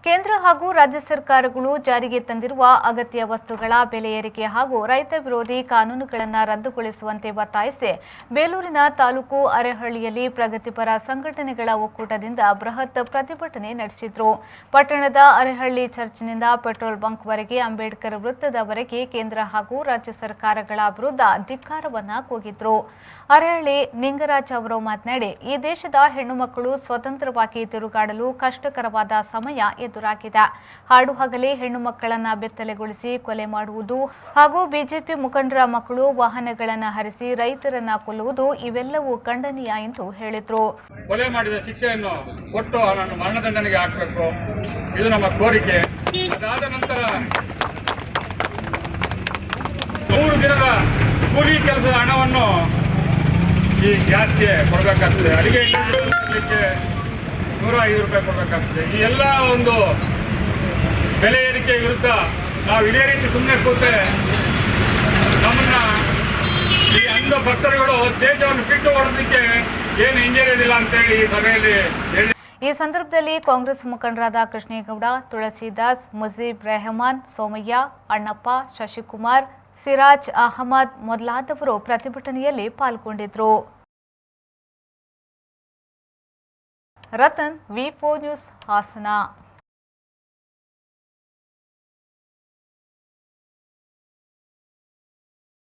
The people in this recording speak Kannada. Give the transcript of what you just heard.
ಕೇಂದ್ರ ಹಾಗೂ ರಾಜ್ಯ ಸರ್ಕಾರಗಳು ಜಾರಿಗೆ ತಂದಿರುವ ಅಗತ್ಯ ವಸ್ತುಗಳ ಬೆಲೆ ಏರಿಕೆ ಹಾಗೂ ರೈತ ವಿರೋಧಿ ಕಾನೂನುಗಳನ್ನು ರದ್ದುಗೊಳಿಸುವಂತೆ ಒತ್ತಾಯಿಸಿ ಬೇಲೂರಿನ ತಾಲೂಕು ಅರೇಹಳ್ಳಿಯಲ್ಲಿ ಪ್ರಗತಿಪರ ಸಂಘಟನೆಗಳ ಒಕ್ಕೂಟದಿಂದ ಬೃಹತ್ ಪ್ರತಿಭಟನೆ ನಡೆಸಿದರು. ಪಟ್ಟಣದ ಅರೇಹಳ್ಳಿ ಚರ್ಚ್ನಿಂದ ಪೆಟ್ರೋಲ್ ಬಂಕ್ವರೆಗೆ ಅಂಬೇಡ್ಕರ್ ವೃತ್ತದವರೆಗೆ ಕೇಂದ್ರ ಹಾಗೂ ರಾಜ್ಯ ಸರ್ಕಾರಗಳ ವಿರುದ್ಧ ಧಿಕ್ಕಾರವನ್ನ ಕೂಗಿದ್ರು. ಅರೇಹಳ್ಳಿ ನಿಂಗರಾಜ್ ಅವರು ಮಾತನಾಡಿ, ಈ ದೇಶದ ಹೆಣ್ಣು ಮಕ್ಕಳು ಸ್ವತಂತ್ರವಾಗಿ ತಿರುಗಾಡಲು ಕಷ್ಟಕರವಾದ ಸಮಯ ಎದುರಾಗಿದೆ. ಹಾಡು ಹಗಲೇ ಹೆಣ್ಣು ಮಕ್ಕಳನ್ನ ಬೆತ್ತಲೆಗೊಳಿಸಿ ಕೊಲೆ ಮಾಡುವುದು ಹಾಗೂ ಬಿಜೆಪಿ ಮುಖಂಡರ ಮಕ್ಕಳು ವಾಹನಗಳನ್ನು ಹರಿಸಿ ರೈತರನ್ನ ಕೊಲ್ಲುವುದು ಇವೆಲ್ಲವೂ ಖಂಡನೀಯ ಎಂದು ಹೇಳಿದ್ರು. ಕೊಲೆ ಮಾಡಿದ ಶಿಕ್ಷೆಯನ್ನು ಕೊಟ್ಟು ಮರಣದಂಡನೆಗೆ ಹಾಕಬೇಕು, ಇದು ನಮ್ಮ ಕೋರಿಕೆ. ಅದಾದ ನಂತರ 3 ದಿನದ ಕೂಲಿ ಕೆಲಸದ ಹಣವನ್ನು ಈ ಗ್ಯಾಸ್ಗೆ ಕೊಡಬೇಕಾಗ್ತದೆ, ಅಡಿಗೆ ಎಣ್ಣೆಗೆ 105 ರೂಪಾಯಿ ಕೊಡಬೇಕಾಗ್ತದೆ. ಈ ಎಲ್ಲ ಒಂದು ಬೆಲೆ ಏರಿಕೆ ವಿರುದ್ಧ ನಾವು ಇದೇ ರೀತಿ ಸುಮ್ಮನೆ ಕೂತೆ ನಮ್ಮನ್ನ ಈ ಅಂಧ ಭಕ್ತರುಗಳು ದೇಶವನ್ನು ಬಿಟ್ಟು ಓಡೋದಕ್ಕೆ ಏನು ಹಿಂಜರಿಯೋದಿಲ್ಲ ಅಂತೇಳಿ ಈ ಸಭೆಯಲ್ಲಿ ಹೇಳಿ. ಈ ಸಂದರ್ಭದಲ್ಲಿ ಕಾಂಗ್ರೆಸ್ ಮುಖಂಡರಾದ ಕೃಷ್ಣೇಗೌಡ, ತುಳಸಿದಾಸ್, ಮುಜೀಬ್ ರೆಹಮಾನ್, ಸೋಮಯ್ಯ, ಅಣ್ಣಪ್ಪ, ಶಶಿಕುಮಾರ್, ಸಿರಾಜ್ ಅಹಮದ್ ಮೊದಲಾದವರು ಪ್ರತಿಭಟನೆಯಲ್ಲಿ ಪಾಲ್ಗೊಂಡಿದ್ದರು. ರತನ್, ವಿ4 ನ್ಯೂಸ್, ಹಾಸನ.